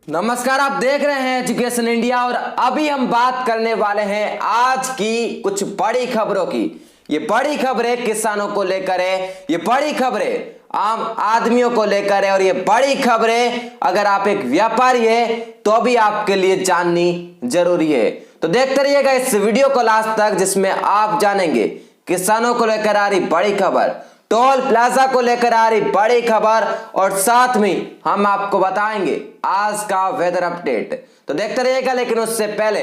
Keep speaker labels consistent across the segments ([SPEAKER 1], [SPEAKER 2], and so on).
[SPEAKER 1] नमस्कार, आप देख रहे हैं एजुकेशन इंडिया और अभी हम बात करने वाले हैं आज की कुछ बड़ी खबरों की। ये बड़ी खबरें किसानों को लेकर है, ये बड़ी खबरें आम आदमियों को लेकर है और ये बड़ी खबरें अगर आप एक व्यापारी है तो भी आपके लिए जाननी जरूरी है। तो देखते रहिएगा इस वीडियो को लास्ट तक, जिसमें आप जानेंगे किसानों को लेकर आ रही बड़ी खबर, टोल प्लाजा को लेकर आ रही बड़ी खबर और साथ में हम आपको बताएंगे आज का वेदर अपडेट। तो देखते रहिएगा, लेकिन उससे पहले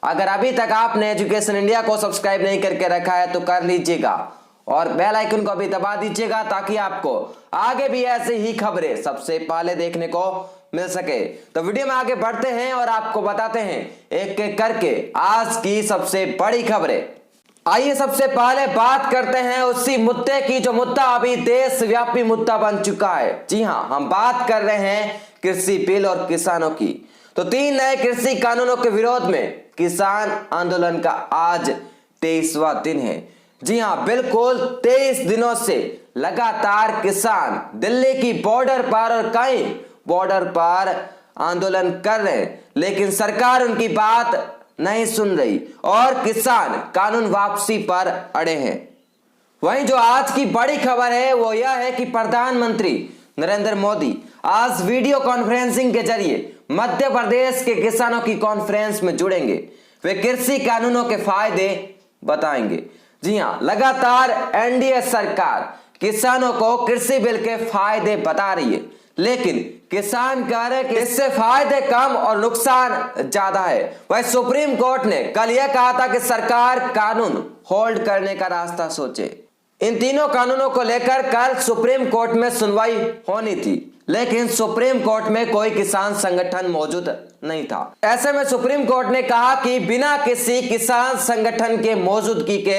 [SPEAKER 1] अगर अभी तक आपने एजुकेशन इंडिया को सब्सक्राइब नहीं करके रखा है तो कर लीजिएगा और बेल आइकन को भी दबा दीजिएगा ताकि आपको आगे भी ऐसी ही खबरें सबसे पहले देखने को मिल सके। तो वीडियो में आगे बढ़ते हैं और आपको बताते हैं एक एक करके आज की सबसे बड़ी खबरें। आइए सबसे पहले बात करते हैं उसी मुद्दे की जो मुद्दा अभी देशव्यापी मुद्दा बन चुका है। जी हां, हम बात कर रहे हैं कृषि बिल और किसानों की। तो 3 नए कृषि कानूनों के विरोध में किसान आंदोलन का आज 23वां दिन है। जी हां, बिल्कुल 23 दिनों से लगातार किसान दिल्ली की बॉर्डर पर और कई बॉर्डर पर आंदोलन कर रहे हैं, लेकिन सरकार उनकी बात नहीं सुन रही और किसान कानून वापसी पर अड़े हैं। वहीं जो आज की बड़ी खबर है वो यह है कि प्रधानमंत्री नरेंद्र मोदी आज वीडियो कॉन्फ्रेंसिंग के जरिए मध्य प्रदेश के किसानों की कॉन्फ्रेंस में जुड़ेंगे। वे कृषि कानूनों के फायदे बताएंगे। जी हां, लगातार एनडीए सरकार किसानों को कृषि बिल के फायदे बता रही है, लेकिन किसान कह रहे कि इससे फायदे कम और नुकसान ज्यादा है। वह सुप्रीम कोर्ट ने कल यह कहा था कि सरकार कानून होल्ड करने का रास्ता सोचे। इन तीनों कानूनों को लेकर कल सुप्रीम कोर्ट में सुनवाई होनी थी, लेकिन सुप्रीम कोर्ट में कोई किसान संगठन मौजूद नहीं था। ऐसे में सुप्रीम कोर्ट ने कहा कि बिना किसी किसान संगठन के मौजूदगी के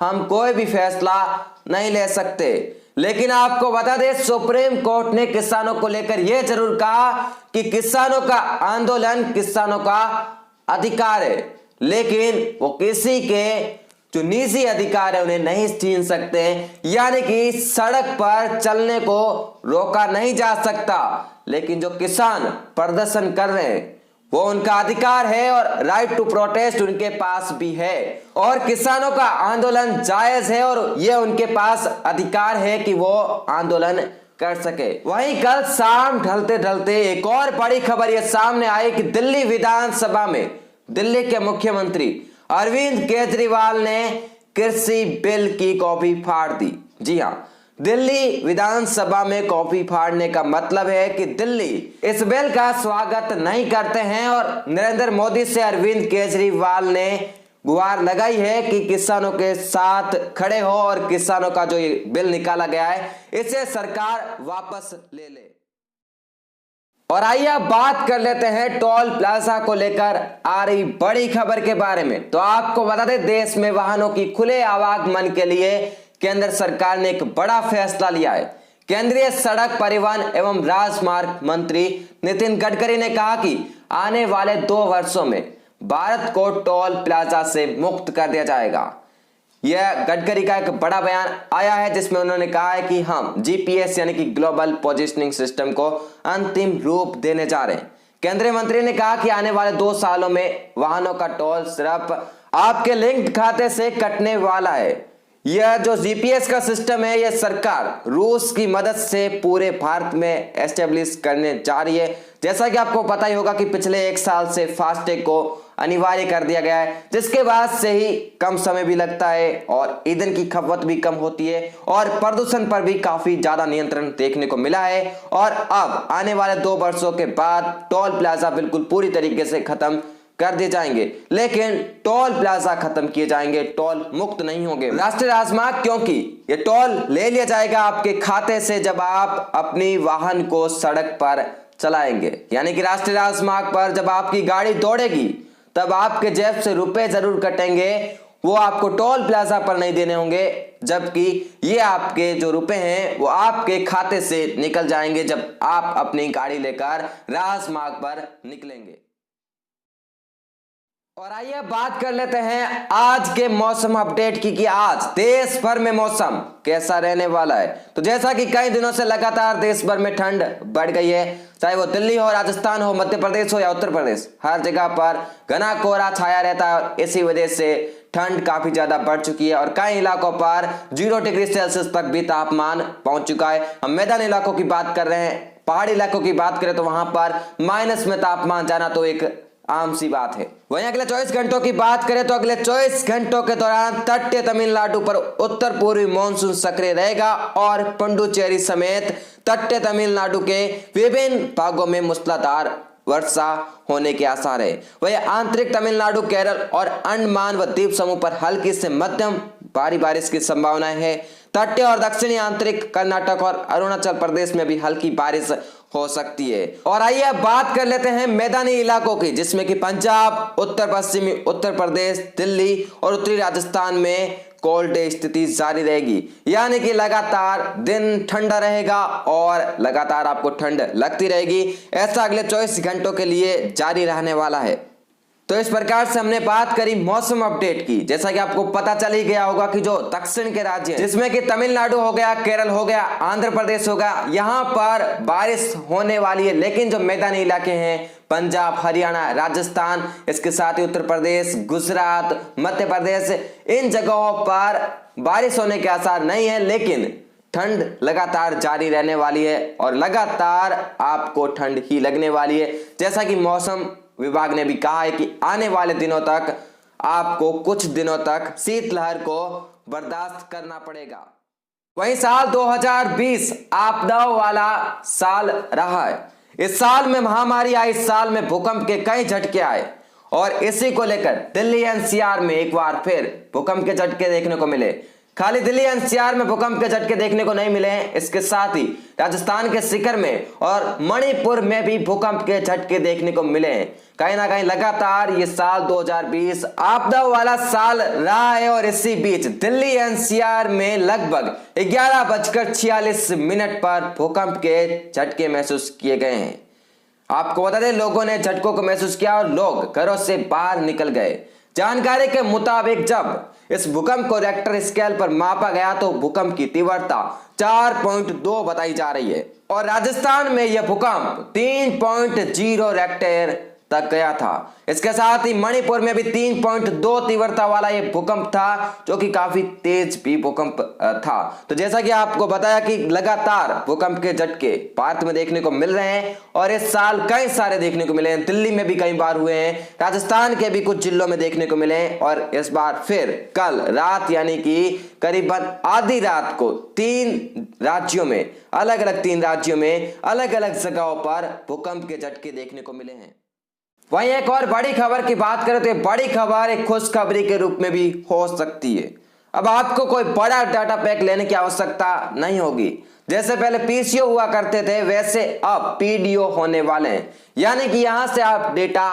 [SPEAKER 1] हम कोई भी फैसला नहीं ले सकते। लेकिन आपको बता दें, सुप्रीम कोर्ट ने किसानों को लेकर यह जरूर कहा कि किसानों का आंदोलन किसानों का अधिकार है, लेकिन वो किसी के जो निजी अधिकार है उन्हें नहीं छीन सकते, यानी कि सड़क पर चलने को रोका नहीं जा सकता। लेकिन जो किसान प्रदर्शन कर रहे हैं वो उनका अधिकार है और राइट टू प्रोटेस्ट उनके पास भी है और किसानों का आंदोलन जायज है और ये उनके पास अधिकार है कि वो आंदोलन कर सके। वहीं कल शाम ढलते ढलते एक और बड़ी खबर ये सामने आई कि दिल्ली विधानसभा में दिल्ली के मुख्यमंत्री अरविंद केजरीवाल ने कृषि बिल की कॉपी फाड़ दी। जी हां, दिल्ली विधानसभा में कॉपी फाड़ने का मतलब है कि दिल्ली इस बिल का स्वागत नहीं करते हैं और नरेंद्र मोदी से अरविंद केजरीवाल ने गुहार लगाई है कि किसानों के साथ खड़े हो और किसानों का जो ये बिल निकाला गया है इसे सरकार वापस ले ले। और आइए अब बात कर लेते हैं टोल प्लाजा को लेकर आ रही बड़ी खबर के बारे में। तो आपको बता दें, देश में वाहनों की खुले आवागमन के लिए केंद्र सरकार ने एक बड़ा फैसला लिया है। केंद्रीय सड़क परिवहन एवं राजमार्ग मंत्री नितिन गडकरी ने कहा कि आने वाले 2 वर्षों में भारत को टोल प्लाजा से मुक्त कर दिया जाएगा। यह गडकरी का एक बड़ा बयान आया है जिसमें उन्होंने कहा है कि हम जीपीएस यानी कि ग्लोबल पोजिशनिंग सिस्टम को अंतिम रूप देने जा रहे हैं। केंद्रीय मंत्री ने कहा कि आने वाले 2 सालों में वाहनों का टोल सिर्फ आपके लिंक्ड खाते से कटने वाला है। यह जो जीपीएस का सिस्टम है यह सरकार रूस की मदद से पूरे भारत में एस्टेब्लिश करने जा रही है। जैसा कि आपको पता ही होगा कि पिछले 1 साल से फास्टैग को अनिवार्य कर दिया गया है, जिसके बाद से ही कम समय भी लगता है और ईंधन की खपत भी कम होती है और प्रदूषण पर भी काफी ज्यादा नियंत्रण देखने को मिला है। और अब आने वाले 2 वर्षों के बाद टोल प्लाजा बिल्कुल पूरी तरीके से खत्म कर दिए जाएंगे, लेकिन टोल प्लाजा खत्म किए जाएंगे, टोल मुक्त नहीं होंगे राष्ट्रीय राजमार्ग, क्योंकि ये टोल ले लिया जाएगा आपके खाते से जब आप अपनी वाहन को सड़क पर चलाएंगे। यानी कि राष्ट्रीय राजमार्ग पर जब आपकी गाड़ी दौड़ेगी तब आपके जेब से रुपए जरूर कटेंगे, वो आपको टोल प्लाजा पर नहीं देने होंगे, जबकि ये आपके जो रुपए हैं वो आपके खाते से निकल जाएंगे जब आप अपनी गाड़ी लेकर राजमार्ग पर निकलेंगे। और आइए बात कर लेते हैं आज के मौसम अपडेट की कि आज देश भर में मौसम कैसा रहने वाला है। तो जैसा कि कई दिनों से लगातार देश भर में ठंड बढ़ गई है, चाहे वो दिल्ली हो, राजस्थान हो, मध्य प्रदेश हो या उत्तर प्रदेश, हर जगह पर घना कोहरा छाया रहता है और इसी वजह से ठंड काफी ज्यादा बढ़ चुकी है और कई इलाकों पर 0 डिग्री सेल्सियस तक भी तापमान पहुंच चुका है। हम मैदानी इलाकों की बात कर रहे हैं, पहाड़ी इलाकों की बात करें तो वहां पर माइनस में तापमान जाना तो एक आम सी बात है। वहीं अगले 24 घंटों की बात करें तो अगले 24 घंटों के दौरान तटीय तमिलनाडु पर उत्तर पूर्वी मानसून सक्रिय रहेगा और पुडुचेरी समेत तटीय तमिलनाडु के विभिन्न भागों में मूसलाधार वर्षा होने के आसार है। वहीं आंतरिक तमिलनाडु, केरल और अंडमान व द्वीप समूह पर हल्की से मध्यम भारी बारिश की संभावना है। तटीय और दक्षिणी आंतरिक कर्नाटक और अरुणाचल प्रदेश में भी हल्की बारिश हो सकती है। और आइए अब बात कर लेते हैं मैदानी इलाकों की, जिसमें कि पंजाब, उत्तर पश्चिमी उत्तर प्रदेश, दिल्ली और उत्तरी राजस्थान में कोल्ड डे स्थिति जारी रहेगी, यानी कि लगातार दिन ठंडा रहेगा और लगातार आपको ठंड लगती रहेगी। ऐसा अगले 24 घंटों के लिए जारी रहने वाला है। तो इस प्रकार से हमने बात करी मौसम अपडेट की। जैसा कि आपको पता चल ही गया होगा कि जो दक्षिण के राज्य हैं, जिसमें कि तमिलनाडु हो गया, केरल हो गया, आंध्र प्रदेश हो गया, यहाँ पर बारिश होने वाली है। लेकिन जो मैदानी इलाके हैं, पंजाब, हरियाणा, राजस्थान, इसके साथ ही उत्तर प्रदेश, गुजरात, मध्य प्रदेश, इन जगहों पर बारिश होने के आसार नहीं है, लेकिन ठंड लगातार जारी रहने वाली है और लगातार आपको ठंड ही लगने वाली है। जैसा कि मौसम विभाग ने भी कहा है कि आने वाले दिनों तक आपको कुछ दिनों तक शीतलहर को बर्दाश्त करना पड़ेगा। वहीं साल 2020 आपदाओं वाला साल रहा है। इस साल में महामारी आई, इस साल में भूकंप के कई झटके आए और इसी को लेकर दिल्ली एनसीआर में एक बार फिर भूकंप के झटके देखने को मिले। खाली दिल्ली एनसीआर में भूकंप के झटके देखने को नहीं मिले हैं, इसके साथ ही राजस्थान के सीकर में और मणिपुर में भी भूकंप के झटके देखने को मिले हैं। कहीं ना कहीं लगातार ये साल 2020 आपदा वाला साल रहा है और इसी बीच दिल्ली एनसीआर में लगभग 11:46 पर भूकंप के झटके महसूस किए गए हैं। आपको बता दें, लोगों ने झटकों को महसूस किया और लोग घरों से बाहर निकल गए। जानकारी के मुताबिक जब इस भूकंप को रिक्टर स्केल पर मापा गया तो भूकंप की तीव्रता 4.2 बताई जा रही है और राजस्थान में यह भूकंप 3.0 रिक्टर तक गया था। इसके साथ ही मणिपुर में भी 3.2 तीव्रता वाला यह भूकंप था, जो कि काफी तेज भी भूकंप था। तो जैसा कि आपको बताया कि लगातार भूकंप के झटके भारत में देखने को मिल रहे हैं और इस साल कई सारे देखने को मिले हैं। दिल्ली में भी कई बार हुए हैं, राजस्थान के भी कुछ जिलों में देखने को मिले हैं और इस बार फिर कल रात यानी कि करीबन आधी रात को 3 राज्यों में अलग अलग जगहों पर भूकंप के झटके देखने को मिले हैं। वहीं एक और बड़ी खबर की बात करें तो बड़ी खबर एक खुशखबरी के रूप में भी हो सकती है। अब आपको कोई बड़ा डाटा पैक लेने की आवश्यकता नहीं होगी। जैसे पहले पीसीओ हुआ करते थे, वैसे अब पीडीओ होने वाले हैं, यानी कि यहां से आप डेटा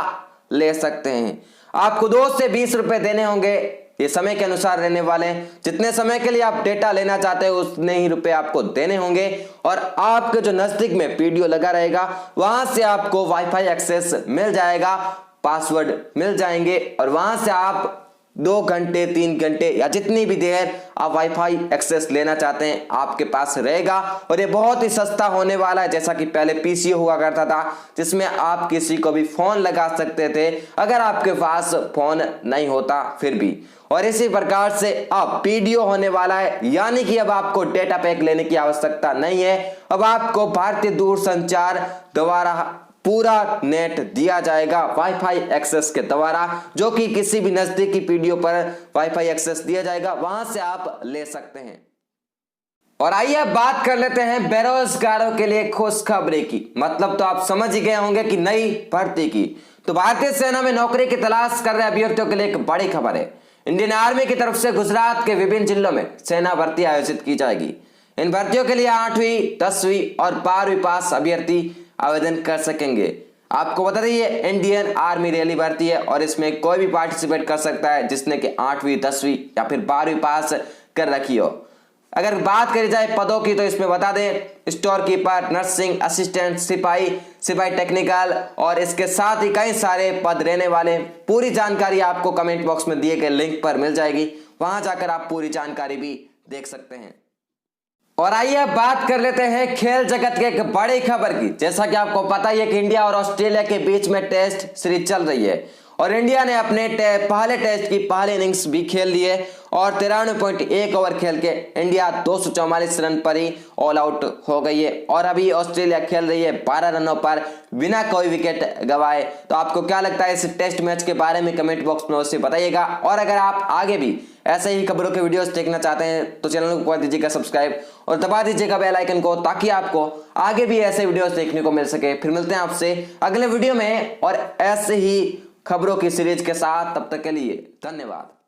[SPEAKER 1] ले सकते हैं। आपको 2 से 20 रुपए देने होंगे, ये समय के अनुसार रहने वाले हैं। जितने समय के लिए आप डेटा लेना चाहते हो उतने ही रुपए आपको देने होंगे और आपके जो नजदीक में पीडीओ लगा रहेगा वहां से आपको वाईफाई एक्सेस मिल जाएगा, पासवर्ड मिल जाएंगे और वहां से आप 2 घंटे 3 घंटे या जितनी भी देर आप वाईफाई एक्सेस लेना चाहते हैं आपके पास रहेगा। और ये बहुत ही सस्ता होने वाला है। जैसा कि पहले पीसीओ हुआ करता था जिसमें आप किसी को भी फोन लगा सकते थे अगर आपके पास फोन नहीं होता फिर भी, और इसी प्रकार से अब पीडीओ होने वाला है, यानी कि अब आपको डेटा पैक लेने की आवश्यकता नहीं है। अब आपको भारतीय दूरसंचार द्वारा पूरा नेट दिया जाएगा वाईफाई एक्सेस के द्वारा, जो कि किसी भी नजदीकी पीडीओ पर वाईफाई एक्सेस दिया जाएगा, वहां से आप ले सकते हैं। और आइए बात कर लेते हैं बेरोजगारों के लिए खुशखबरी की। मतलब तो आप समझ ही गए होंगे कि नई भर्ती की। तो भारतीय सेना में नौकरी की तलाश कर रहे अभ्यर्थियों के लिए एक बड़ी खबर है। इंडियन आर्मी की तरफ से गुजरात के विभिन्न जिलों में सेना भर्ती आयोजित की जाएगी। इन भर्तियों के लिए 8वीं, 10वीं और 12वीं पास अभ्यर्थी आवेदन कर सकेंगे। आपको बता दें ये इंडियन आर्मी रैली भर्ती है और इसमें कोई भी पार्टिसिपेट कर सकता है जिसने कि 8वीं, 10वीं या फिर 12वीं पास कर रखी हो। अगर बात करी जाए पदों की तो इसमें बता दें स्टोर कीपर, नर्सिंग असिस्टेंट, सिपाही टेक्निकल और इसके साथ ही कई सारे पद रहने वाले। पूरी जानकारी आपको कमेंट बॉक्स में दिए गए लिंक पर मिल जाएगी, वहां जाकर आप पूरी जानकारी भी देख सकते हैं। और आइए अब बात कर लेते हैं खेल जगत के एक बड़ी खबर की। जैसा कि आपको पता ही है कि इंडिया और ऑस्ट्रेलिया के बीच में टेस्ट सीरीज चल रही है और इंडिया ने अपने पहले टेस्ट की पहली इनिंग्स भी खेल ली है और 93.1 ओवर खेल के इंडिया 244 रन पर ही ऑल आउट हो गई है और अभी ऑस्ट्रेलिया खेल रही है 12 रनों पर बिना कोई विकेट गंवाए। तो आपको क्या लगता है इस टेस्ट मैच के बारे में कमेंट बॉक्स में अवश्य बताइएगा। और अगर आप आगे भी ऐसे ही खबरों के वीडियोस देखना चाहते हैं तो चैनल को कर दीजिएगा सब्सक्राइब और दबा दीजिएगा बेल आइकन को, ताकि आपको आगे भी ऐसे वीडियोस देखने को मिल सके। फिर मिलते हैं आपसे अगले वीडियो में और ऐसे ही खबरों की सीरीज के साथ। तब तक के लिए धन्यवाद।